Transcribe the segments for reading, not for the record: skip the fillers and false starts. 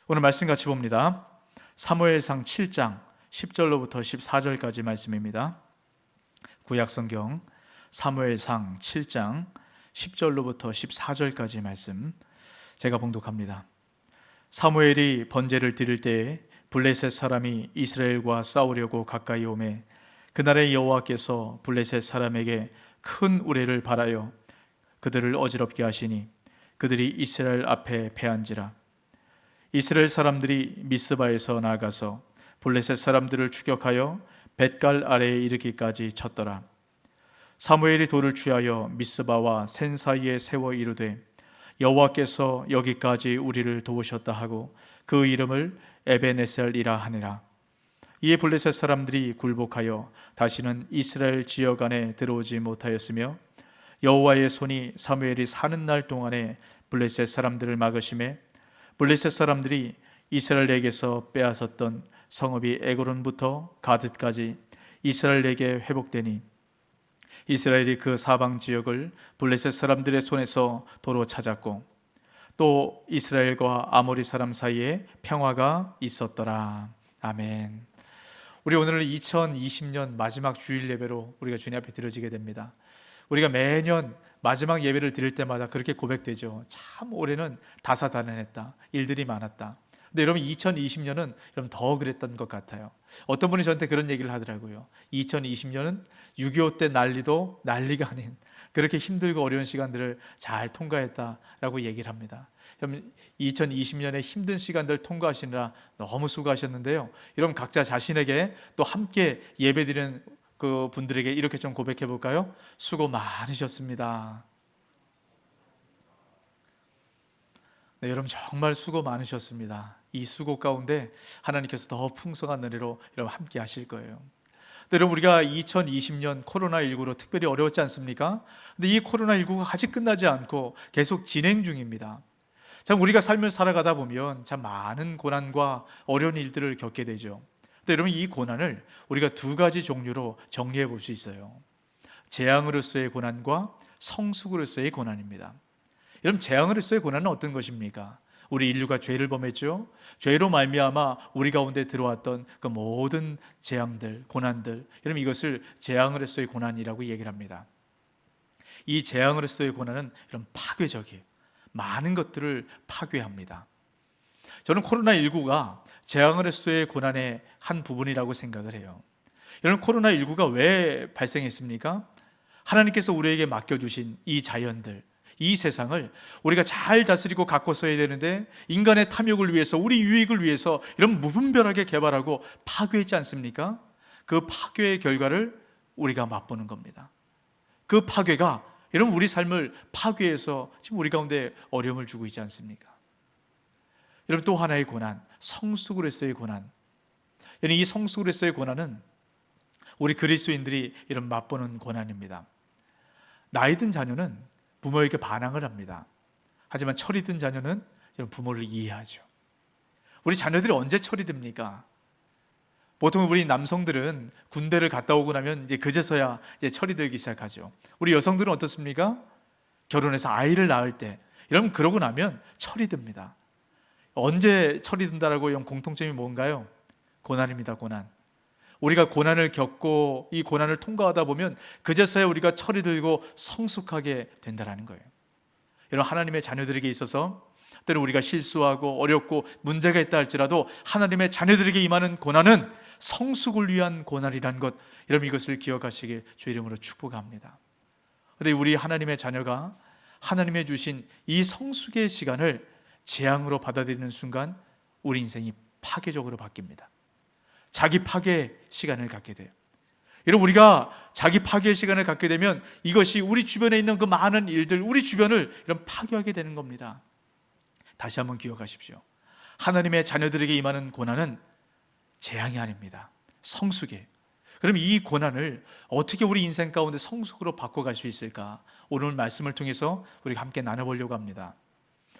오늘 말씀 같이 봅니다. 사무엘상 7장 10절로부터 14절까지 말씀입니다. 구약성경 사무엘상 7장 10절로부터 14절까지 말씀 제가 봉독합니다. 사무엘이 번제를 드릴 때에 블레셋 사람이 이스라엘과 싸우려고 가까이 오매 그날에 여호와께서 블레셋 사람에게 큰 우레를 발하여 그들을 어지럽게 하시니 그들이 이스라엘 앞에 패한지라. 이스라엘 사람들이 미스바에서 나아가서 블레셋 사람들을 추격하여 벳갈 아래에 이르기까지 쳤더라. 사무엘이 돌을 취하여 미스바와 센 사이에 세워 이르되 여호와께서 여기까지 우리를 도우셨다 하고 그 이름을 에베네셀이라 하니라. 이에 블레셋 사람들이 굴복하여 다시는 이스라엘 지역 안에 들어오지 못하였으며 여호와의 손이 사무엘이 사는 날 동안에 블레셋 사람들을 막으심에 블레셋 사람들이 이스라엘에게서 빼앗았던 성읍이 에그론부터 가드까지 이스라엘에게 회복되니 이스라엘이 그 사방 지역을 블레셋 사람들의 손에서 도로 찾았고 또 이스라엘과 아모리 사람 사이에 평화가 있었더라. 아멘. 우리 오늘은 2020년 마지막 주일 예배로 우리가 주님 앞에 드려지게 됩니다. 우리가 매년 마지막 예배를 드릴 때마다 그렇게 고백되죠. 참 올해는 다사다난했다. 일들이 많았다. 근데 여러분 2020년은 여러분 더 그랬던 것 같아요. 어떤 분이 저한테 그런 얘기를 하더라고요. 2020년은 6.25 때 난리도 난리가 아닌 그렇게 힘들고 어려운 시간들을 잘 통과했다라고 얘기를 합니다. 여러분 2020년에 힘든 시간들 통과하시느라 너무 수고하셨는데요. 여러분 각자 자신에게 또 함께 예배드리는 그 분들에게 이렇게 좀 고백해 볼까요? 수고 많으셨습니다. 네, 여러분 정말 수고 많으셨습니다. 이 수고 가운데 하나님께서 더 풍성한 은혜로 여러분 함께 하실 거예요. 네, 여러분 우리가 2020년 코로나19로 특별히 어려웠지 않습니까? 근데 이 코로나19가 아직 끝나지 않고 계속 진행 중입니다. 참 우리가 삶을 살아가다 보면 참 많은 고난과 어려운 일들을 겪게 되죠. 근데 여러분 이 고난을 우리가 두 가지 종류로 정리해 볼 수 있어요. 재앙으로서의 고난과 성숙으로서의 고난입니다. 여러분 재앙으로서의 고난은 어떤 것입니까? 우리 인류가 죄를 범했죠. 죄로 말미암아 우리 가운데 들어왔던 그 모든 재앙들, 고난들, 여러분 이것을 재앙으로서의 고난이라고 얘기를 합니다. 이 재앙으로서의 고난은 이런 파괴적이에요. 많은 것들을 파괴합니다. 저는 코로나19가 재앙으로서의 고난의 한 부분이라고 생각을 해요. 여러분 코로나19가 왜 발생했습니까? 하나님께서 우리에게 맡겨주신 이 자연들, 이 세상을 우리가 잘 다스리고 갖고 써야 되는데 인간의 탐욕을 위해서 우리 유익을 위해서 이런 무분별하게 개발하고 파괴했지 않습니까? 그 파괴의 결과를 우리가 맛보는 겁니다. 그 파괴가 여러분 우리 삶을 파괴해서 지금 우리 가운데 어려움을 주고 있지 않습니까? 여러분 또 하나의 고난, 성숙으로서의 고난. 이 성숙으로서의 고난은 우리 그리스도인들이 이런 맛보는 고난입니다. 나이 든 자녀는 부모에게 반항을 합니다. 하지만 철이 든 자녀는 부모를 이해하죠. 우리 자녀들이 언제 철이 듭니까? 보통 우리 남성들은 군대를 갔다 오고 나면 이제 그제서야 이제 철이 들기 시작하죠. 우리 여성들은 어떻습니까? 결혼해서 아이를 낳을 때, 여러분 그러고 나면 철이 듭니다. 언제 철이 든다라고 이 공통점이 뭔가요? 고난입니다. 고난. 우리가 고난을 겪고 이 고난을 통과하다 보면 그제서야 우리가 철이 들고 성숙하게 된다는 거예요. 여러분 하나님의 자녀들에게 있어서 때로 우리가 실수하고 어렵고 문제가 있다 할지라도 하나님의 자녀들에게 임하는 고난은 성숙을 위한 고난이라는 것, 여러분 이것을 기억하시길 주 이름으로 축복합니다. 그런데 우리 하나님의 자녀가 하나님의 주신 이 성숙의 시간을 재앙으로 받아들이는 순간 우리 인생이 파괴적으로 바뀝니다. 자기 파괴 시간을 갖게 돼요. 여러분 우리가 자기 파괴 시간을 갖게 되면 이것이 우리 주변에 있는 그 많은 일들, 우리 주변을 이런 파괴하게 되는 겁니다. 다시 한번 기억하십시오. 하나님의 자녀들에게 임하는 고난은 재앙이 아닙니다. 성숙이에요. 그럼 이 고난을 어떻게 우리 인생 가운데 성숙으로 바꿔갈 수 있을까? 오늘 말씀을 통해서 우리가 함께 나눠보려고 합니다.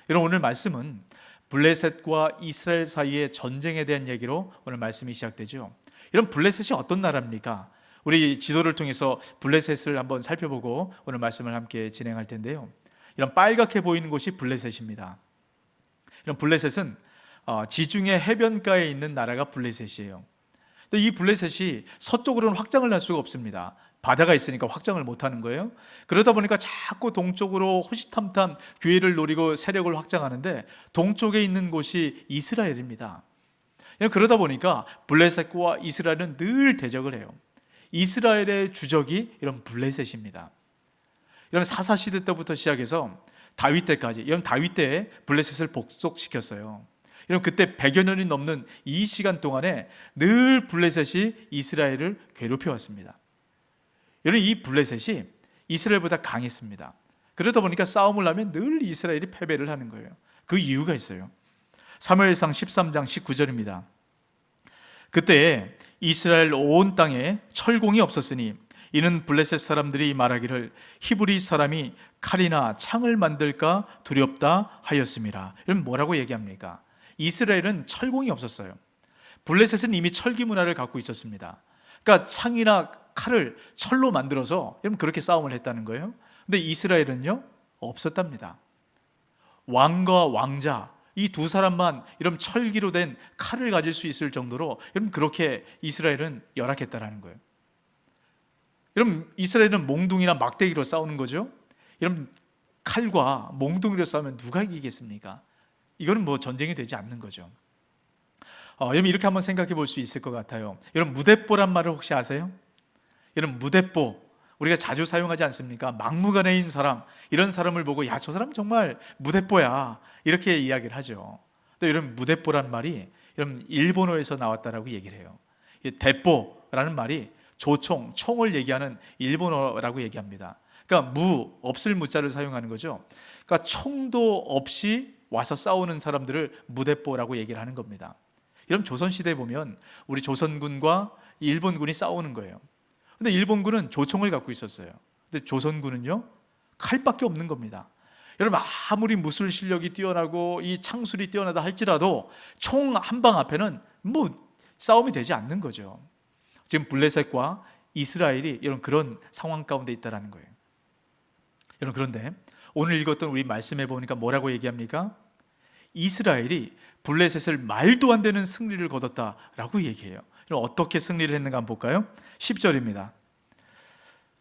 여러분 오늘 말씀은 블레셋과 이스라엘 사이의 전쟁에 대한 얘기로 오늘 말씀이 시작되죠. 이런 블레셋이 어떤 나라입니까? 우리 지도를 통해서 블레셋을 한번 살펴보고 오늘 말씀을 함께 진행할 텐데요. 이런 빨갛게 보이는 곳이 블레셋입니다. 이런 블레셋은 지중해 해변가에 있는 나라가 블레셋이에요. 근데 이 블레셋이 서쪽으로는 확장을 할 수가 없습니다. 바다가 있으니까 확장을 못하는 거예요. 그러다 보니까 자꾸 동쪽으로 호시탐탐 기회를 노리고 세력을 확장하는데 동쪽에 있는 곳이 이스라엘입니다. 그러다 보니까 블레셋과 이스라엘은 늘 대적을 해요. 이스라엘의 주적이 이런 블레셋입니다. 이런 사사시대 때부터 시작해서 다윗 때까지, 이런 다윗 때에 블레셋을 복속시켰어요. 이런 그때 100여 년이 넘는 이 시간 동안에 늘 블레셋이 이스라엘을 괴롭혀 왔습니다. 이런 이 블레셋이 이스라엘보다 강했습니다. 그러다 보니까 싸움을 하면 늘 이스라엘이 패배를 하는 거예요. 그 이유가 있어요. 사무엘상 13장 19절입니다. 그때 이스라엘 온 땅에 철공이 없었으니 이는 블레셋 사람들이 말하기를 히브리 사람이 칼이나 창을 만들까 두렵다 하였음이라. 이런 뭐라고 얘기합니까? 이스라엘은 철공이 없었어요. 블레셋은 이미 철기 문화를 갖고 있었습니다. 그러니까 창이나 칼을 철로 만들어서 그렇게 싸움을 했다는 거예요. 근데 이스라엘은요, 없었답니다. 왕과 왕자, 이 두 사람만 이런 철기로 된 칼을 가질 수 있을 정도로 그렇게 이스라엘은 열악했다라는 거예요. 여러분, 이스라엘은 몽둥이나 막대기로 싸우는 거죠. 여러분, 칼과 몽둥이로 싸우면 누가 이기겠습니까? 이거는 뭐 전쟁이 되지 않는 거죠. 여러분, 이렇게 한번 생각해 볼 수 있을 것 같아요. 여러분, 무대뽀란 말을 혹시 아세요? 여러분, 무대뽀, 우리가 자주 사용하지 않습니까? 막무가내인 사람, 이런 사람을 보고 야, 저 사람 정말 무대뽀야, 이렇게 이야기를 하죠. 근데 여러분, 무대뽀란 말이 여러분 일본어에서 나왔다라고 얘기를 해요. 대뽀라는 말이 조총, 총을 얘기하는 일본어라고 얘기합니다. 그러니까 없을 무자를 사용하는 거죠. 그러니까 총도 없이 와서 싸우는 사람들을 무대뽀라고 얘기를 하는 겁니다. 이런 조선시대에 보면 우리 조선군과 일본군이 싸우는 거예요. 근데 일본군은 조총을 갖고 있었어요. 근데 조선군은요, 칼밖에 없는 겁니다. 여러분, 아무리 무술 실력이 뛰어나고 이 창술이 뛰어나다 할지라도 총 한 방 앞에는 뭐 싸움이 되지 않는 거죠. 지금 블레셋과 이스라엘이 이런 그런 상황 가운데 있다라는 거예요. 여러분, 그런데 오늘 읽었던 우리 말씀해 보니까 뭐라고 얘기합니까? 이스라엘이 블레셋을 말도 안 되는 승리를 거뒀다라고 얘기해요. 그럼 어떻게 승리를 했는가 한번 볼까요? 10절입니다.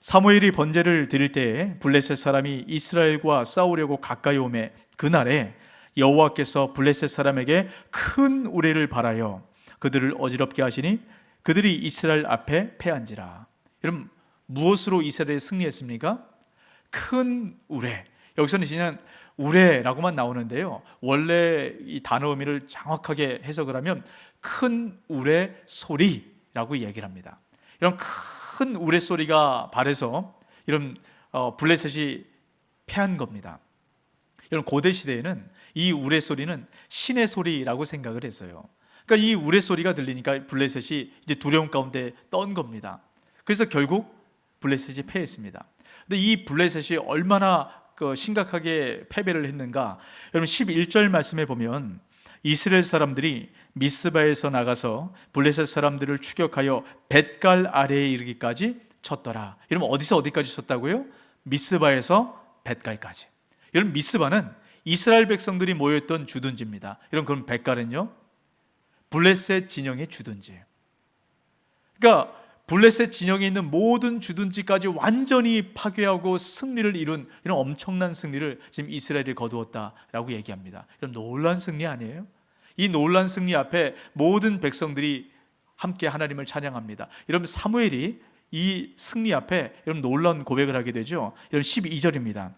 사무엘이 번제를 드릴 때에 블레셋 사람이 이스라엘과 싸우려고 가까이 오매 그날에 여호와께서 블레셋 사람에게 큰 우레를 발하여 그들을 어지럽게 하시니 그들이 이스라엘 앞에 패한지라. 여러분, 무엇으로 이스라엘이 승리했습니까? 큰 우레. 여기서는 그냥 우레라고만 나오는데요, 원래 이 단어 의미를 정확하게 해석을 하면 큰 우레 소리라고 얘기를 합니다. 이런 큰 우레 소리가 발해서 이런 블레셋이 패한 겁니다. 이런 고대 시대에는 이 우레 소리는 신의 소리라고 생각을 했어요. 그러니까 이 우레 소리가 들리니까 블레셋이 이제 두려움 가운데 떤 겁니다. 그래서 결국 블레셋이 패했습니다. 근데 이 블레셋이 얼마나 심각하게 패배를 했는가? 여러분, 11절 말씀에 보면 이스라엘 사람들이 미스바에서 나가서 블레셋 사람들을 추격하여 벳갈 아래에 이르기까지 쳤더라. 여러분, 어디서 어디까지 쳤다고요? 미스바에서 벳갈까지. 여러분, 미스바는 이스라엘 백성들이 모였던 주둔지입니다. 여러분, 그럼 벳갈은요, 블레셋 진영의 주둔지예요. 그러니까 블레셋 진영에 있는 모든 주둔지까지 완전히 파괴하고 승리를 이룬 이런 엄청난 승리를 지금 이스라엘이 거두었다라고 얘기합니다. 이런 놀라운 승리 아니에요? 이 놀라운 승리 앞에 모든 백성들이 함께 하나님을 찬양합니다. 여러분, 사무엘이 이 승리 앞에 여러분 놀라운 고백을 하게 되죠. 여러분, 12절입니다.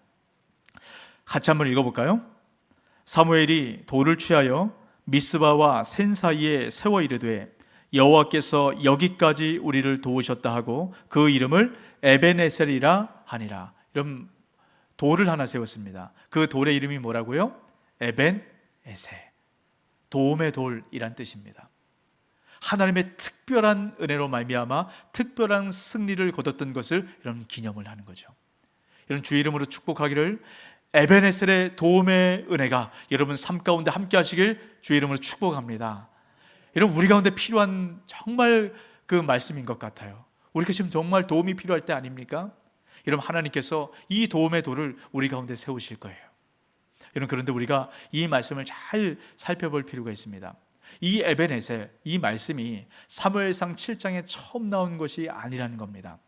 같이 한번 읽어볼까요? 사무엘이 돌을 취하여 미스바와 센 사이에 세워 이르되 여호와께서 여기까지 우리를 도우셨다 하고 그 이름을 에벤에셀이라 하니라. 이런 돌을 하나 세웠습니다. 그 돌의 이름이 뭐라고요? 에벤에셀, 도움의 돌이란 뜻입니다. 하나님의 특별한 은혜로 말미암아 특별한 승리를 거뒀던 것을 이런 기념을 하는 거죠. 이런 주의 이름으로 축복하기를, 에벤에셀의 도움의 은혜가 여러분 삶 가운데 함께 하시길 주의 이름으로 축복합니다. 이런 우리 가운데 필요한 정말 그 말씀인 것 같아요. 우리가 지금 정말 도움이 필요할 때 아닙니까? 여러분, 하나님께서 이 도움의 돌을 우리 가운데 세우실 거예요. 그런데 우리가 이 말씀을 잘 살펴볼 필요가 있습니다. 이 에베네셀, 이 말씀이 사무엘상 7장에 처음 나온 것이 아니라는 겁니다.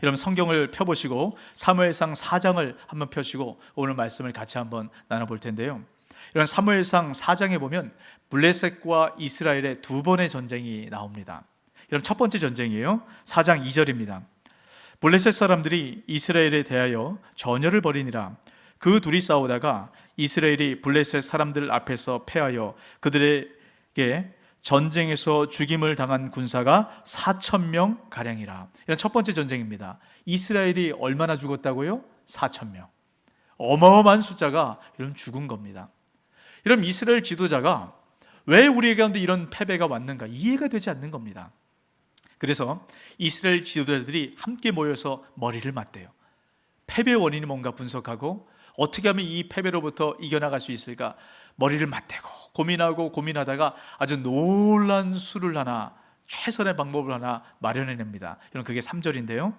여러분 성경을 펴보시고 사무엘상 4장을 한번 펴시고 오늘 말씀을 같이 한번 나눠볼 텐데요. 이런 사무엘상 4장에 보면 블레셋과 이스라엘의 두 번의 전쟁이 나옵니다. 이런 첫 번째 전쟁이에요. 4장 2절입니다. 블레셋 사람들이 이스라엘에 대하여 전열을 벌이니라. 그 둘이 싸우다가 이스라엘이 블레셋 사람들 앞에서 패하여 그들에게 전쟁에서 죽임을 당한 군사가 4,000명 가량이라. 이런 첫 번째 전쟁입니다. 이스라엘이 얼마나 죽었다고요? 4,000명. 어마어마한 숫자가 이런 죽은 겁니다. 이런 이스라엘 지도자가 왜 우리 가운데 이런 패배가 왔는가 이해가 되지 않는 겁니다. 그래서 이스라엘 지도자들이 함께 모여서 머리를 맞대요. 패배의 원인이 뭔가 분석하고 어떻게 하면 이 패배로부터 이겨나갈 수 있을까 머리를 맞대고 고민하다가 아주 놀란 수를 하나, 최선의 방법을 하나 마련해냅니다. 이런 그게 3절인데요.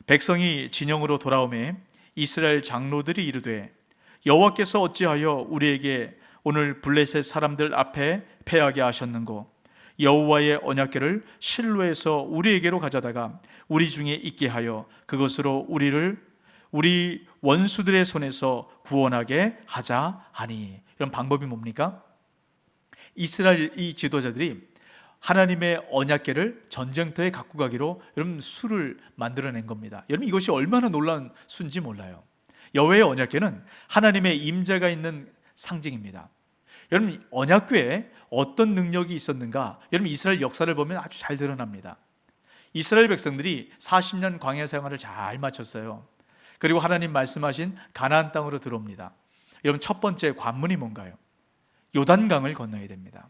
백성이 진영으로 돌아오매 이스라엘 장로들이 이르되 여호와께서 어찌하여 우리에게 오늘 블레셋 사람들 앞에 패하게 하셨는고 여호와의 언약궤를 실로에서 우리에게로 가져다가 우리 중에 있게 하여 그것으로 우리 원수들의 손에서 구원하게 하자 하니. 이런 방법이 뭡니까? 이스라엘 이 지도자들이 하나님의 언약궤를 전쟁터에 갖고 가기로 여러분 수를 만들어낸 겁니다. 여러분 이것이 얼마나 놀라운 수인지 몰라요. 여호와의 언약궤는 하나님의 임재가 있는 상징입니다. 여러분 언약궤에 어떤 능력이 있었는가? 여러분 이스라엘 역사를 보면 아주 잘 드러납니다. 이스라엘 백성들이 40년 광야 생활을 잘 마쳤어요. 그리고 하나님 말씀하신 가나안 땅으로 들어옵니다. 여러분 첫 번째 관문이 뭔가요? 요단강을 건너야 됩니다.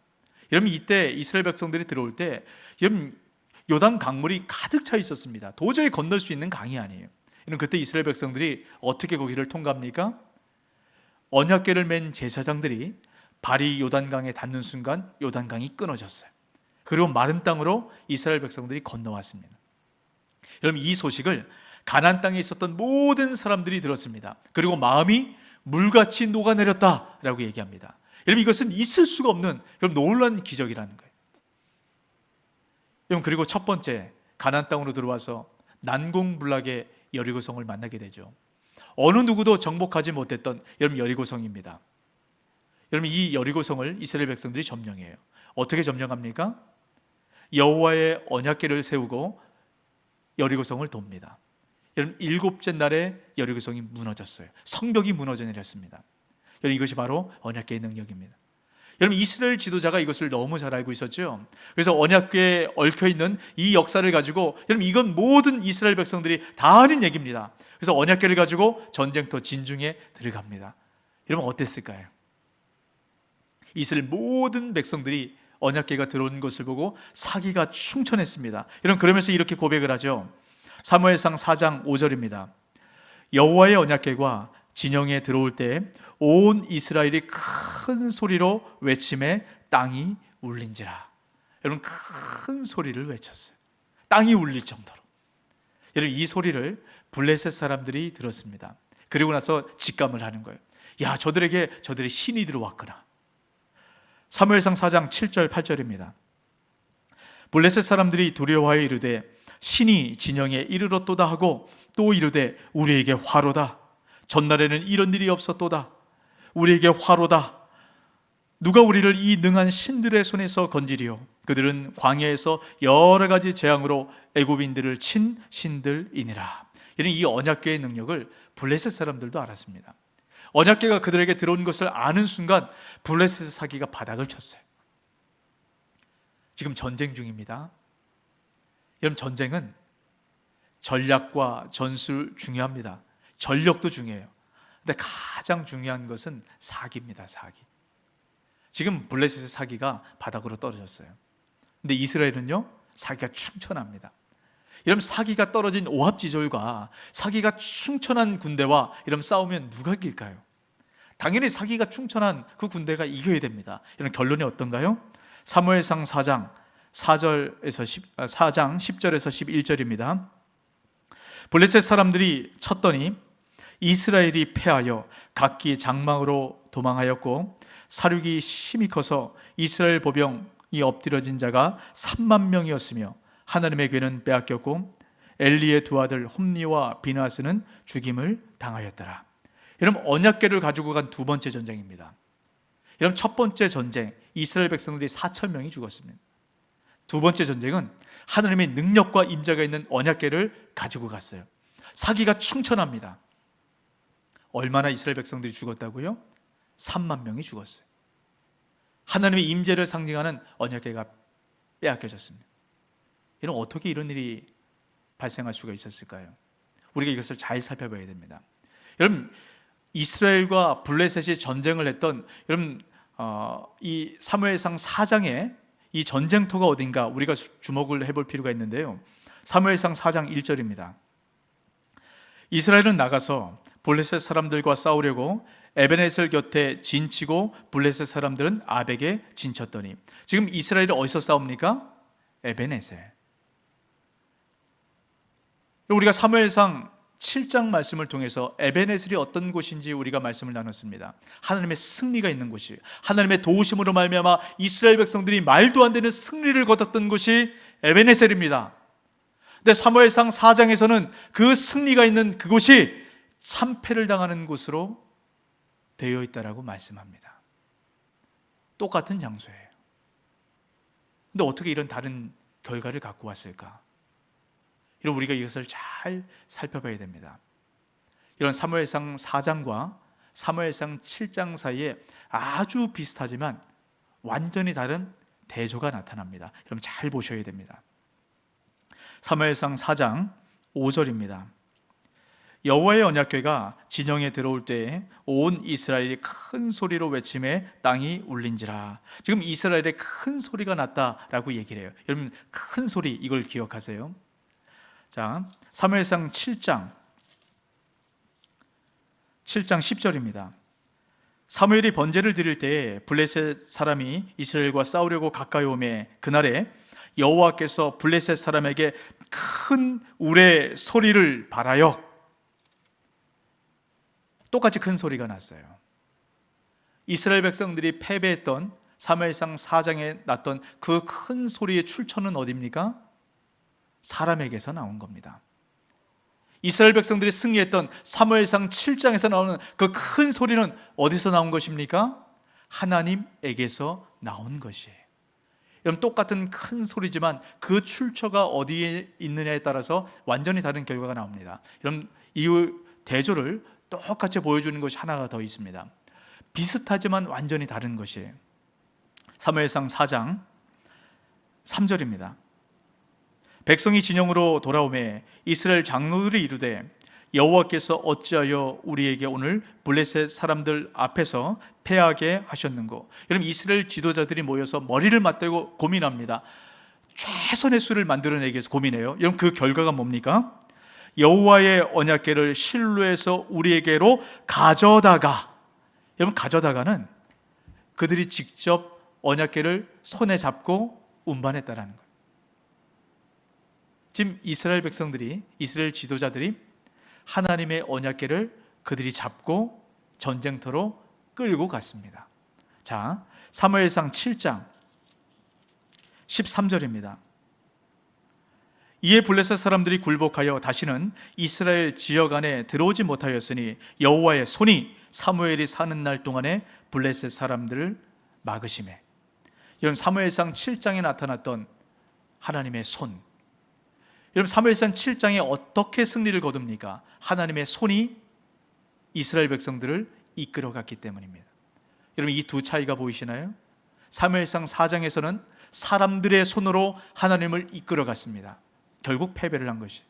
여러분 이때 이스라엘 백성들이 들어올 때 여러분 요단 강물이 가득 차 있었습니다. 도저히 건널 수 있는 강이 아니에요. 여러분 그때 이스라엘 백성들이 어떻게 거기를 통과합니까? 언약궤를 맨 제사장들이 발이 요단강에 닿는 순간 요단강이 끊어졌어요. 그리고 마른 땅으로 이스라엘 백성들이 건너왔습니다. 여러분 이 소식을 가나안 땅에 있었던 모든 사람들이 들었습니다. 그리고 마음이 물같이 녹아내렸다라고 얘기합니다. 여러분 이것은 있을 수가 없는 그럼 놀라운 기적이라는 거예요. 여러분 그리고 첫 번째 가나안 땅으로 들어와서 난공불락의 여리고성을 만나게 되죠. 어느 누구도 정복하지 못했던 여러분 여리고성입니다. 여러분 이 여리고성을 이스라엘 백성들이 점령해요. 어떻게 점령합니까? 여호와의 언약궤를 세우고 여리고성을 돕니다. 여러분 7째 날에 여리고성이 무너졌어요. 성벽이 무너져 내렸습니다. 여러분 이것이 바로 언약궤의 능력입니다. 여러분 이스라엘 지도자가 이것을 너무 잘 알고 있었죠. 그래서 언약궤에 얽혀있는 이 역사를 가지고 여러분 이건 모든 이스라엘 백성들이 다 아는 얘기입니다. 그래서 언약궤를 가지고 전쟁터 진중에 들어갑니다. 여러분 어땠을까요? 이스라엘 모든 백성들이 언약궤가 들어온 것을 보고 사기가 충천했습니다. 여러분 그러면서 이렇게 고백을 하죠. 사무엘상 4장 5절입니다. 여호와의 언약궤가 진영에 들어올 때 온 이스라엘이 큰 소리로 외침에 땅이 울린지라. 여러분 큰 소리를 외쳤어요. 땅이 울릴 정도로. 여러분 이 소리를 블레셋 사람들이 들었습니다. 그리고 나서 직감을 하는 거예요. 야 저들에게 신이 들어왔구나. 사무엘상 4장 7절 8절입니다. 블레셋 사람들이 두려워하여 이르되 신이 진영에 이르렀도다 하고 또 이르되 우리에게 화로다. 전날에는 이런 일이 없었도다. 우리에게 화로다. 누가 우리를 이 능한 신들의 손에서 건지리요. 그들은 광야에서 여러 가지 재앙으로 애굽인들을 친 신들이니라. 이 언약궤의 능력을 블레셋 사람들도 알았습니다. 언약궤가 그들에게 들어온 것을 아는 순간 블레셋 사기가 바닥을 쳤어요. 지금 전쟁 중입니다. 여러분 전쟁은 전략과 전술 중요합니다. 전력도 중요해요. 근데 가장 중요한 것은 사기입니다. 사기. 지금 블레셋의 사기가 바닥으로 떨어졌어요. 근데 이스라엘은요 사기가 충천합니다. 여러분 사기가 떨어진 오합지졸과 사기가 충천한 군대와 이런 싸우면 누가 이길까요? 당연히 사기가 충천한 그 군대가 이겨야 됩니다. 이런 결론이 어떤가요? 사무엘상 4장 4장 10절에서 11절입니다. 블레셋 사람들이 쳤더니 이스라엘이 패하여 각기 장막으로 도망하였고 사륙이 심히 커서 이스라엘 보병이 엎드려진 자가 3만 명이었으며 하나님의 괴는 빼앗겼고 엘리의 두 아들 홈니와 비나스는 죽임을 당하였더라. 여러분, 언약궤를 가지고 간 두 번째 전쟁입니다. 여러분, 첫 번째 전쟁 이스라엘 백성들이 4천 명이 죽었습니다. 두 번째 전쟁은 하나님의 능력과 임재가 있는 언약궤를 가지고 갔어요. 사기가 충천합니다. 얼마나 이스라엘 백성들이 죽었다고요? 3만 명이 죽었어요. 하나님의 임재를 상징하는 언약궤가 빼앗겨졌습니다. 여러분, 어떻게 이런 일이 발생할 수가 있었을까요? 우리가 이것을 잘 살펴봐야 됩니다. 여러분, 이스라엘과 블레셋이 전쟁을 했던, 여러분, 이 사무엘상 4장에 이 전쟁터가 어딘가 우리가 주목을 해볼 필요가 있는데요. 사무엘상 4장 1절입니다. 이스라엘은 나가서 블레셋 사람들과 싸우려고 에베네셀 곁에 진치고 블레셋 사람들은 아벡에 진쳤더니, 지금 이스라엘이 어디서 싸웁니까? 에베네셀. 우리가 사무엘상 7장 말씀을 통해서 에베네셀이 어떤 곳인지 우리가 말씀을 나눴습니다. 하나님의 승리가 있는 곳이, 하나님의 도우심으로 말미암아 이스라엘 백성들이 말도 안 되는 승리를 거뒀던 곳이 에베네셀입니다. 근데 사무엘상 4장에서는 그 승리가 있는 그곳이 참패를 당하는 곳으로 되어 있다라고 말씀합니다. 똑같은 장소예요. 근데 어떻게 이런 다른 결과를 갖고 왔을까? 이런 우리가 이것을 잘 살펴봐야 됩니다. 이런 사무엘상 4장과 사무엘상 7장 사이에 아주 비슷하지만 완전히 다른 대조가 나타납니다. 여러분 잘 보셔야 됩니다. 사무엘상 4장 5절입니다. 여호와의 언약궤가 진영에 들어올 때에 온 이스라엘이 큰 소리로 외침에 땅이 울린지라. 지금 이스라엘에 큰 소리가 났다라고 얘기를 해요. 여러분 큰 소리, 이걸 기억하세요. 자, 사무엘상 7장 10절입니다. 사무엘이 번제를 드릴 때에 블레셋 사람이 이스라엘과 싸우려고 가까이 오매 그날에 여호와께서 블레셋 사람에게 큰 울의 소리를 발하여, 똑같이 큰 소리가 났어요. 이스라엘 백성들이 패배했던 사무엘상 4장에 났던 그 큰 소리의 출처는 어디입니까? 사람에게서 나온 겁니다. 이스라엘 백성들이 승리했던 사무엘상 7장에서 나오는 그 큰 소리는 어디서 나온 것입니까? 하나님에게서 나온 것이에요. 여러분 똑같은 큰 소리지만 그 출처가 어디에 있느냐에 따라서 완전히 다른 결과가 나옵니다. 여러분 이 대조를 똑같이 보여주는 것이 하나가 더 있습니다. 비슷하지만 완전히 다른 것이에요. 사무엘상 4장 3절입니다. 백성이 진영으로 돌아오매 이스라엘 장로들이 이르되 여호와께서 어찌하여 우리에게 오늘 블레셋 사람들 앞에서 패하게 하셨는고. 여러분 이스라엘 지도자들이 모여서 머리를 맞대고 고민합니다. 최선의 수를 만들어내기 위해서 고민해요. 여러분 그 결과가 뭡니까? 여호와의 언약궤를 실로에서 우리에게로 가져다가. 여러분 가져다가는 그들이 직접 언약궤를 손에 잡고 운반했다라는 거예요. 지금 이스라엘 백성들이, 이스라엘 지도자들이 하나님의 언약궤를 그들이 잡고 전쟁터로 끌고 갔습니다. 자, 사무엘상 7장 13절입니다. 이에 블레셋 사람들이 굴복하여 다시는 이스라엘 지역 안에 들어오지 못하였으니 여호와의 손이 사무엘이 사는 날 동안에 블레셋 사람들을 막으시매. 여러분 사무엘상 7장에 나타났던 하나님의 손, 여러분 사무엘상 7장에 어떻게 승리를 거둡니까? 하나님의 손이 이스라엘 백성들을 이끌어갔기 때문입니다. 여러분 이 두 차이가 보이시나요? 사무엘상 4장에서는 사람들의 손으로 하나님을 이끌어갔습니다. 결국 패배를 한 것이.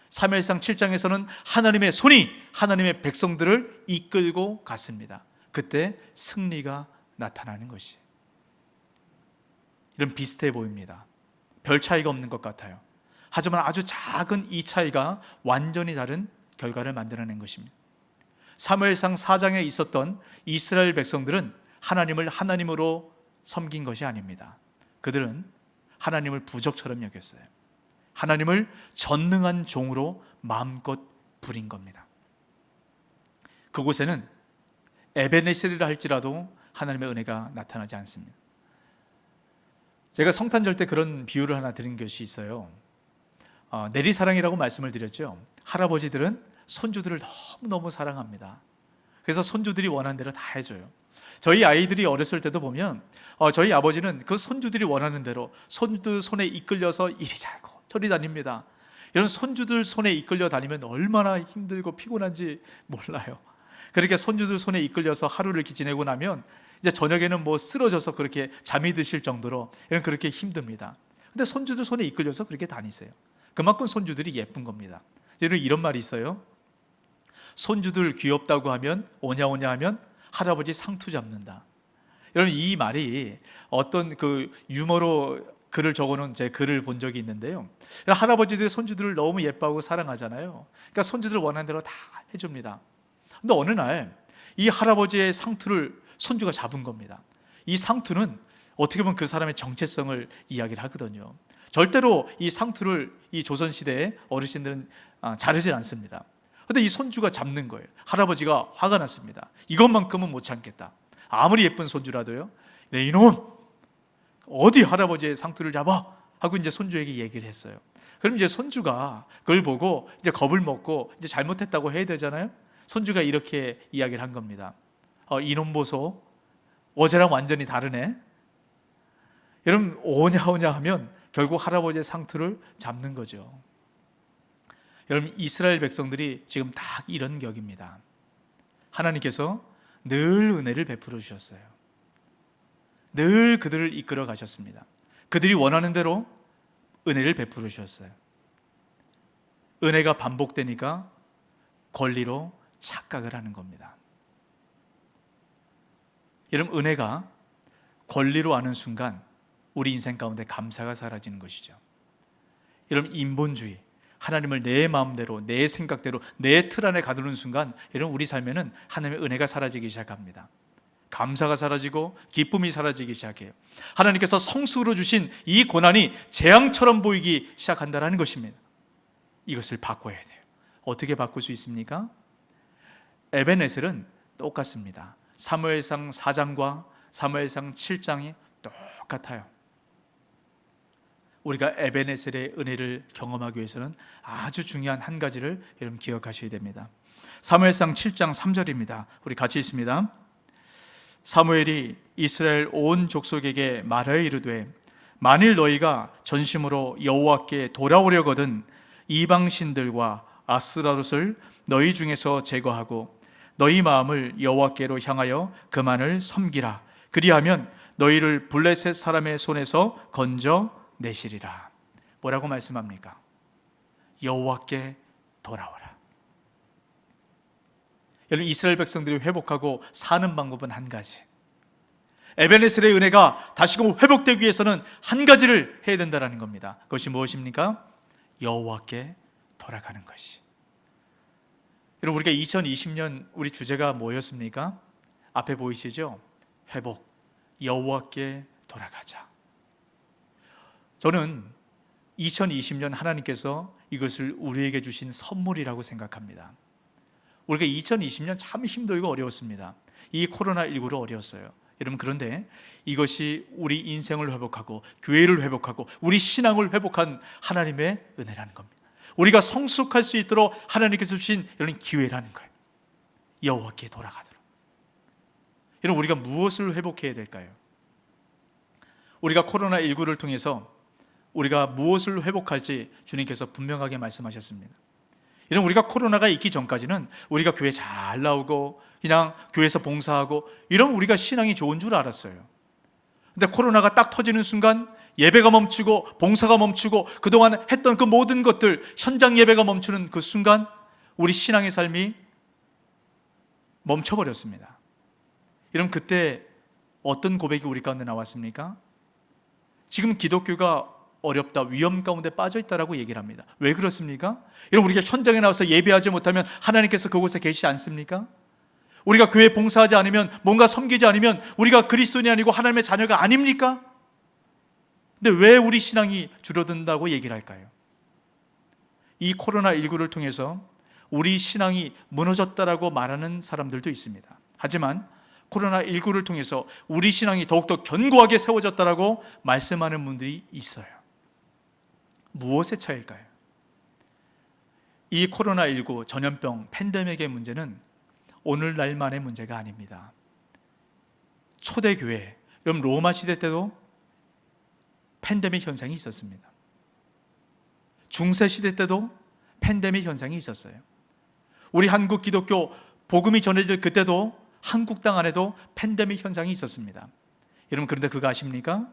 사무엘상 7장에서는 하나님의 손이 하나님의 백성들을 이끌고 갔습니다. 그때 승리가 나타나는 것이. 이런 비슷해 보입니다. 별 차이가 없는 것 같아요. 하지만 아주 작은 이 차이가 완전히 다른 결과를 만들어낸 것입니다. 사무엘상 4장에 있었던 이스라엘 백성들은 하나님을 하나님으로 섬긴 것이 아닙니다. 그들은 하나님을 부적처럼 여겼어요. 하나님을 전능한 종으로 마음껏 부린 겁니다. 그곳에는 에베네셀이라 할지라도 하나님의 은혜가 나타나지 않습니다. 제가 성탄절 때 그런 비유를 하나 드린 것이 있어요. 내리사랑이라고 말씀을 드렸죠. 할아버지들은 손주들을 너무너무 사랑합니다. 그래서 손주들이 원하는 대로 다 해줘요. 저희 아이들이 어렸을 때도 보면 저희 아버지는 그 손주들이 원하는 대로 손주들 손에 이끌려서 이리 자고 저리 다닙니다. 이런 손주들 손에 이끌려 다니면 얼마나 힘들고 피곤한지 몰라요. 그렇게 손주들 손에 이끌려서 하루를 이렇게 지내고 나면 이제 저녁에는 뭐 쓰러져서 그렇게 잠이 드실 정도로 그렇게 힘듭니다. 근데 손주들 손에 이끌려서 그렇게 다니세요. 그만큼 손주들이 예쁜 겁니다. 이런 말이 있어요. 손주들 귀엽다고 하면 오냐 하면 할아버지 상투 잡는다. 여러분, 이 말이 어떤 그 유머로 글을 적어놓은 제 글을 본 적이 있는데요. 할아버지들이 손주들을 너무 예뻐하고 사랑하잖아요. 그러니까 손주들 원하는 대로 다 해줍니다. 근데 어느 날 이 할아버지의 상투를 손주가 잡은 겁니다. 이 상투는 어떻게 보면 그 사람의 정체성을 이야기를 하거든요. 절대로 이 상투를 이 조선시대의 어르신들은 자르질 않습니다. 근데 이 손주가 잡는 거예요. 할아버지가 화가 났습니다. 이것만큼은 못 참겠다. 아무리 예쁜 손주라도요. 네, 이놈! 어디 할아버지의 상투를 잡아? 하고 이제 손주에게 얘기를 했어요. 그럼 이제 손주가 그걸 보고 이제 겁을 먹고 이제 잘못했다고 해야 되잖아요. 손주가 이렇게 이야기를 한 겁니다. 이놈 보소. 어제랑 완전히 다르네. 여러분, 오냐 하면 결국 할아버지의 상투를 잡는 거죠. 여러분, 이스라엘 백성들이 지금 딱 이런 격입니다. 하나님께서 늘 은혜를 베풀어 주셨어요. 늘 그들을 이끌어 가셨습니다. 그들이 원하는 대로 은혜를 베풀어 주셨어요. 은혜가 반복되니까 권리로 착각을 하는 겁니다. 여러분, 은혜가 권리로 하는 순간 우리 인생 가운데 감사가 사라지는 것이죠. 여러분, 인본주의, 하나님을 내 마음대로, 내 생각대로, 내 틀 안에 가두는 순간 여러분, 우리 삶에는 하나님의 은혜가 사라지기 시작합니다. 감사가 사라지고 기쁨이 사라지기 시작해요. 하나님께서 성숙으로 주신 이 고난이 재앙처럼 보이기 시작한다는 것입니다. 이것을 바꿔야 돼요. 어떻게 바꿀 수 있습니까? 에베네셀은 똑같습니다. 사무엘상 4장과 사무엘상 7장이 똑같아요. 우리가 에베네셀의 은혜를 경험하기 위해서는 아주 중요한 한 가지를 여러분 기억하셔야 됩니다. 사무엘상 7장 3절입니다. 우리 같이 읽습니다. 사무엘이 이스라엘 온 족속에게 말하여 이르되 만일 너희가 전심으로 여호와께 돌아오려거든 이방 신들과 아스라롯을 너희 중에서 제거하고 너희 마음을 여호와께로 향하여 그만을 섬기라. 그리하면 너희를 블레셋 사람의 손에서 건져 내시리라. 뭐라고 말씀합니까? 여호와께 돌아오라. 여러분, 이스라엘 백성들이 회복하고 사는 방법은 한 가지. 에베네셀의 은혜가 다시금 회복되기 위해서는 한 가지를 해야 된다는 겁니다. 그것이 무엇입니까? 여호와께 돌아가는 것이. 여러분, 우리가 2020년 우리 주제가 뭐였습니까? 앞에 보이시죠? 회복, 여호와께 돌아가자. 저는 2020년 하나님께서 이것을 우리에게 주신 선물이라고 생각합니다. 우리가 2020년 참 힘들고 어려웠습니다. 이 코로나19로 어려웠어요. 여러분, 그런데 이것이 우리 인생을 회복하고 교회를 회복하고 우리 신앙을 회복한 하나님의 은혜라는 겁니다. 우리가 성숙할 수 있도록 하나님께서 주신 이런 기회라는 거예요. 여호와께 돌아가도록. 여러분, 우리가 무엇을 회복해야 될까요? 우리가 코로나19를 통해서 우리가 무엇을 회복할지 주님께서 분명하게 말씀하셨습니다. 여러분, 우리가 코로나가 있기 전까지는 우리가 교회 잘 나오고 그냥 교회에서 봉사하고 이러면 우리가 신앙이 좋은 줄 알았어요. 근데 코로나가 딱 터지는 순간 예배가 멈추고 봉사가 멈추고 그동안 했던 그 모든 것들, 현장 예배가 멈추는 그 순간 우리 신앙의 삶이 멈춰버렸습니다. 여러분, 그때 어떤 고백이 우리 가운데 나왔습니까? 지금 기독교가 어렵다, 위험 가운데 빠져 있다라고 얘기를 합니다. 왜 그렇습니까? 여러분, 우리가 현장에 나와서 예배하지 못하면 하나님께서 그곳에 계시지 않습니까? 우리가 교회 봉사하지 않으면, 뭔가 섬기지 않으면 우리가 그리스도인이 아니고 하나님의 자녀가 아닙니까? 근데 왜 우리 신앙이 줄어든다고 얘기를 할까요? 이 코로나19를 통해서 우리 신앙이 무너졌다라고 말하는 사람들도 있습니다. 하지만 코로나19를 통해서 우리 신앙이 더욱더 견고하게 세워졌다라고 말씀하는 분들이 있어요. 무엇의 차이일까요? 이 코로나19 전염병 팬데믹의 문제는 오늘날만의 문제가 아닙니다. 초대교회, 여러분 로마 시대 때도 팬데믹 현상이 있었습니다. 중세 시대 때도 팬데믹 현상이 있었어요. 우리 한국 기독교 복음이 전해질 그때도 한국 땅 안에도 팬데믹 현상이 있었습니다. 여러분 그런데 그거 아십니까?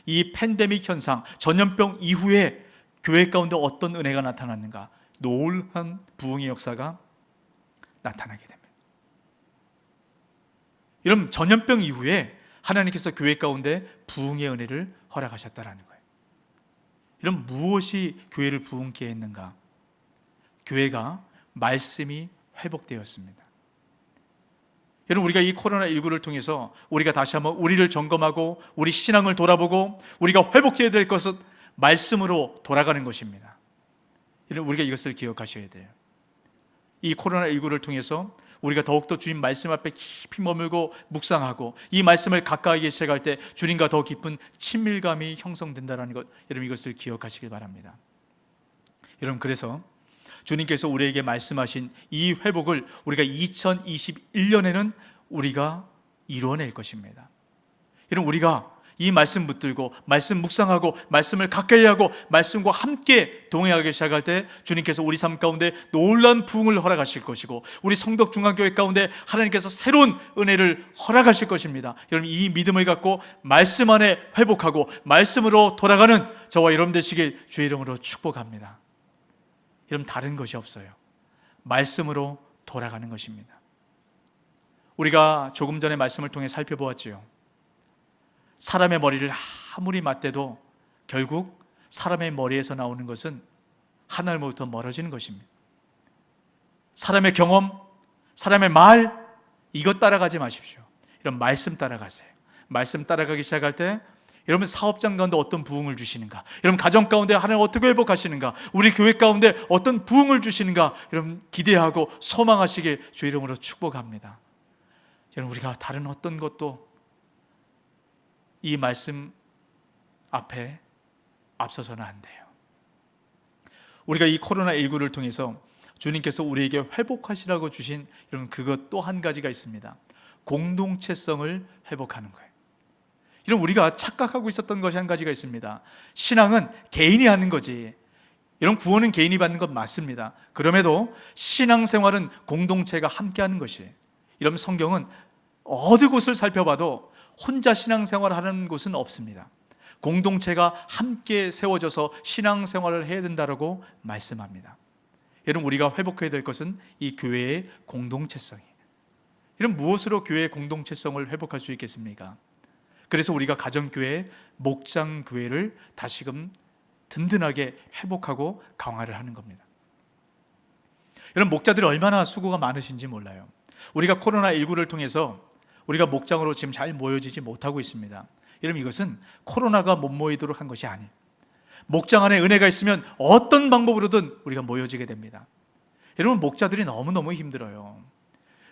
이 팬데믹 현상, 전염병 이후에 교회 가운데 어떤 은혜가 나타났는가? 놀라운 부흥의 역사가 나타나게 됩니다. 여러분 전염병 이후에 하나님께서 교회 가운데 부흥의 은혜를 허락하셨다라는 거예요. 이런 무엇이 교회를 부흥케 했는가? 교회가 말씀이 회복되었습니다. 여러분 우리가 이 코로나19를 통해서 우리가 다시 한번 우리를 점검하고 우리 신앙을 돌아보고 우리가 회복해야 될 것은 말씀으로 돌아가는 것입니다. 여러분 우리가 이것을 기억하셔야 돼요. 이 코로나19를 통해서 우리가 더욱더 주님 말씀 앞에 깊이 머물고 묵상하고 이 말씀을 가까이 시작할 때 주님과 더 깊은 친밀감이 형성된다는 것, 여러분 이것을 기억하시길 바랍니다. 여러분 그래서 주님께서 우리에게 말씀하신 이 회복을 우리가 2021년에는 우리가 이루어낼 것입니다. 여러분 우리가 이 말씀 붙들고 말씀 묵상하고 말씀을 가까이 하고 말씀과 함께 동행하기 시작할 때 주님께서 우리 삶 가운데 놀라운 부흥을 허락하실 것이고 우리 성덕 중앙교회 가운데 하나님께서 새로운 은혜를 허락하실 것입니다. 여러분 이 믿음을 갖고 말씀 안에 회복하고 말씀으로 돌아가는 저와 여러분 되시길 주의 이름으로 축복합니다. 여러분 다른 것이 없어요. 말씀으로 돌아가는 것입니다. 우리가 조금 전에 말씀을 통해 살펴보았지요. 사람의 머리를 아무리 맞대도 결국 사람의 머리에서 나오는 것은 하나님으로부터 멀어지는 것입니다. 사람의 경험, 사람의 말, 이것 따라가지 마십시오. 이런 말씀 따라가세요. 말씀 따라가기 시작할 때 여러분 사업장 가운데 어떤 부흥을 주시는가, 여러분 가정 가운데 하나님 어떻게 회복하시는가, 우리 교회 가운데 어떤 부흥을 주시는가, 여러분 기대하고 소망하시길 주의 이름으로 축복합니다. 여러분 우리가 다른 어떤 것도 이 말씀 앞에 앞서서는 안 돼요. 우리가 이 코로나19를 통해서 주님께서 우리에게 회복하시라고 주신 여러분 그것 또 한 가지가 있습니다. 공동체성을 회복하는 거예요. 이런 우리가 착각하고 있었던 것이 한 가지가 있습니다. 신앙은 개인이 하는 거지. 이런 구원은 개인이 받는 것 맞습니다. 그럼에도 신앙생활은 공동체가 함께 하는 것이에요. 이런 성경은 어느 곳을 살펴봐도 혼자 신앙생활을 하는 곳은 없습니다. 공동체가 함께 세워져서 신앙생활을 해야 된다고 말씀합니다. 여러분 우리가 회복해야 될 것은 이 교회의 공동체성이에요. 이런 무엇으로 교회의 공동체성을 회복할 수 있겠습니까? 그래서 우리가 가정교회, 목장교회를 다시금 든든하게 회복하고 강화를 하는 겁니다. 여러분 목자들이 얼마나 수고가 많으신지 몰라요. 우리가 코로나19를 통해서 우리가 목장으로 지금 잘 모여지지 못하고 있습니다. 여러분 이것은 코로나가 못 모이도록 한 것이 아니에요. 목장 안에 은혜가 있으면 어떤 방법으로든 우리가 모여지게 됩니다. 여러분 목자들이 너무너무 힘들어요.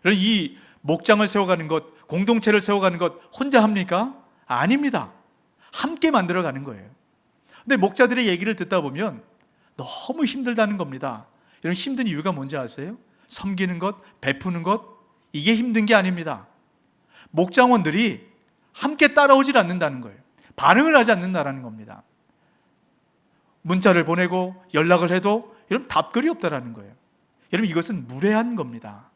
여러분 이 목장을 세워가는 것, 공동체를 세워가는 것 혼자 합니까? 아닙니다. 함께 만들어가는 거예요. 근데 목자들의 얘기를 듣다 보면 너무 힘들다는 겁니다. 여러분 힘든 이유가 뭔지 아세요? 섬기는 것, 베푸는 것, 이게 힘든 게 아닙니다. 목장원들이 함께 따라오질 않는다는 거예요. 반응을 하지 않는다는 겁니다. 문자를 보내고 연락을 해도 여러분 답글이 없다라는 거예요. 여러분 이것은 무례한 겁니다.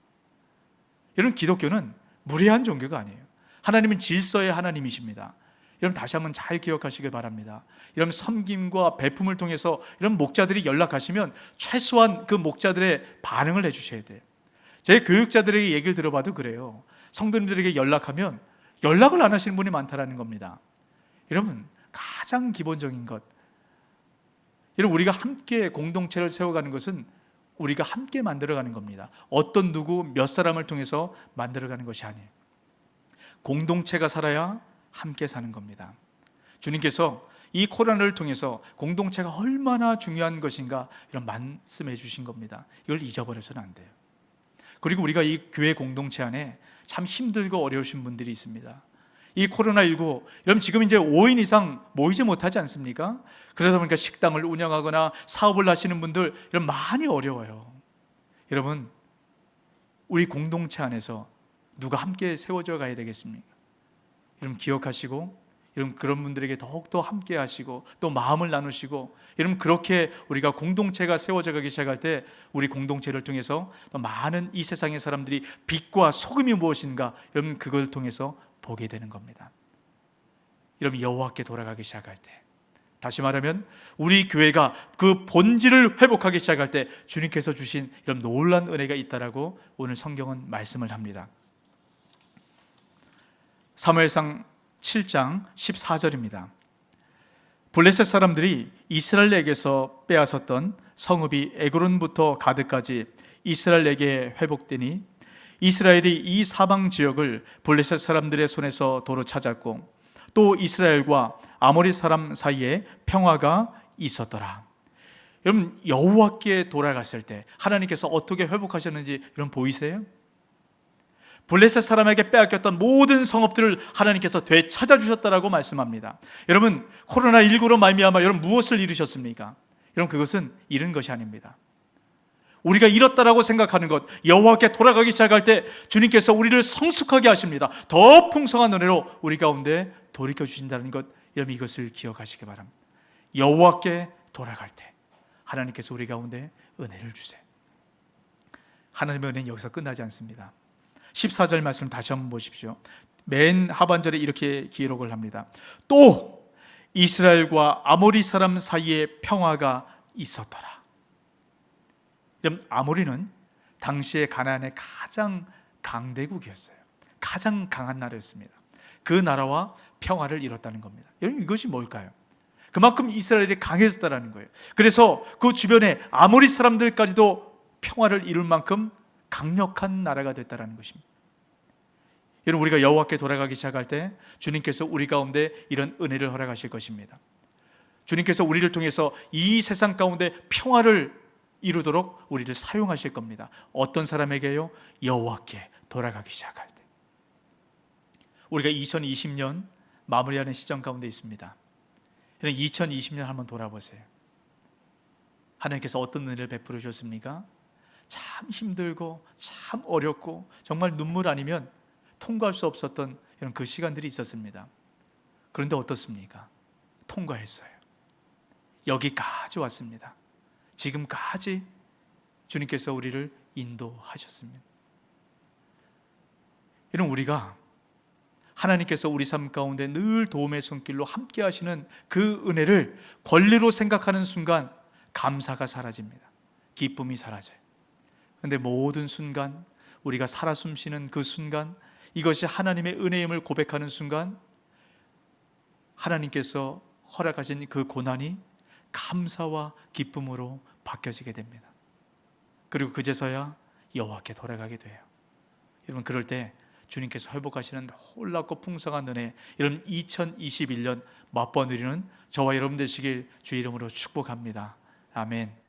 여러분 기독교는 무례한 종교가 아니에요. 하나님은 질서의 하나님이십니다. 여러분 다시 한번 잘 기억하시길 바랍니다. 여러분 섬김과 베품을 통해서 이런 목자들이 연락하시면 최소한 그 목자들의 반응을 해주셔야 돼요. 제 교육자들에게 얘기를 들어봐도 그래요. 성도님들에게 연락하면 연락을 안 하시는 분이 많다라는 겁니다. 여러분 가장 기본적인 것, 여러분 우리가 함께 공동체를 세워가는 것은 우리가 함께 만들어가는 겁니다. 어떤 누구 몇 사람을 통해서 만들어가는 것이 아니에요. 공동체가 살아야 함께 사는 겁니다. 주님께서 이 코로나를 통해서 공동체가 얼마나 중요한 것인가 이런 말씀해 주신 겁니다. 이걸 잊어버려서는 안 돼요. 그리고 우리가 이 교회 공동체 안에 참 힘들고 어려우신 분들이 있습니다. 이 코로나19, 여러분 지금 이제 5인 이상 모이지 못하지 않습니까? 그러다 보니까 식당을 운영하거나 사업을 하시는 분들 이런 많이 어려워요. 여러분, 우리 공동체 안에서 누가 함께 세워져 가야 되겠습니까? 여러분 기억하시고, 여러분 그런 분들에게 더욱더 함께 하시고 또 마음을 나누시고, 여러분 그렇게 우리가 공동체가 세워져 가기 시작할 때 우리 공동체를 통해서 더 많은 이 세상의 사람들이 빛과 소금이 무엇인가, 여러분 그걸 통해서 보게 되는 겁니다. 여러분 여호와께 돌아가기 시작할 때, 다시 말하면 우리 교회가 그 본질을 회복하기 시작할 때 주님께서 주신 이런 놀라운 은혜가 있다라고 오늘 성경은 말씀을 합니다. 사무엘상 7장 14절입니다. 블레셋 사람들이 이스라엘에게서 빼앗았던 성읍이 에그론부터 가드까지 이스라엘에게 회복되니 이스라엘이 이 사방 지역을 블레셋 사람들의 손에서 도로 찾았고 또 이스라엘과 아모리 사람 사이에 평화가 있었더라. 여러분 여호와께 돌아갔을 때 하나님께서 어떻게 회복하셨는지 여러분 보이세요? 블레셋 사람에게 빼앗겼던 모든 성읍들을 하나님께서 되찾아주셨다라고 말씀합니다. 여러분 코로나19로 말미암아 여러분 무엇을 이루셨습니까? 여러분 그것은 잃은 것이 아닙니다. 우리가 잃었다라고 생각하는 것, 여호와께 돌아가기 시작할 때 주님께서 우리를 성숙하게 하십니다. 더 풍성한 은혜로 우리 가운데 돌이켜 주신다는 것, 여러분 이것을 기억하시기 바랍니다. 여호와께 돌아갈 때 하나님께서 우리 가운데 은혜를 주세요. 하나님의 은혜는 여기서 끝나지 않습니다. 14절 말씀 다시 한번 보십시오. 맨 하반절에 이렇게 기록을 합니다. 또 이스라엘과 아모리 사람 사이에 평화가 있었더라. 아모리는 당시에 가나안의 가장 강대국이었어요. 가장 강한 나라였습니다. 그 나라와 평화를 이뤘다는 겁니다. 여러분 이것이 뭘까요? 그만큼 이스라엘이 강해졌다는 거예요. 그래서 그 주변에 아모리 사람들까지도 평화를 이룰 만큼 강력한 나라가 됐다는 것입니다. 여러분 우리가 여호와께 돌아가기 시작할 때 주님께서 우리 가운데 이런 은혜를 허락하실 것입니다. 주님께서 우리를 통해서 이 세상 가운데 평화를 이루도록 우리를 사용하실 겁니다. 어떤 사람에게요? 여호와께 돌아가기 시작할 때. 우리가 2020년 마무리하는 시점 가운데 있습니다. 2020년 한번 돌아보세요. 하나님께서 어떤 은혜를 베풀어 주셨습니까? 참 힘들고 참 어렵고 정말 눈물 아니면 통과할 수 없었던 이런 그 시간들이 있었습니다. 그런데 어떻습니까? 통과했어요. 여기까지 왔습니다. 지금까지 주님께서 우리를 인도하셨습니다. 이런 우리가 하나님께서 우리 삶 가운데 늘 도움의 손길로 함께 하시는 그 은혜를 권리로 생각하는 순간 감사가 사라집니다. 기쁨이 사라져요. 그런데 모든 순간 우리가 살아 숨쉬는 그 순간 이것이 하나님의 은혜임을 고백하는 순간 하나님께서 허락하신 그 고난이 감사와 기쁨으로 바뀌어지게 됩니다. 그리고 그제서야 여호와께 돌아가게 돼요. 여러분 그럴 때 주님께서 회복하시는 놀랍고 풍성한 은혜, 이런 2021년 맛보아 누리는 저와 여러분 되시길 주의 이름으로 축복합니다. 아멘.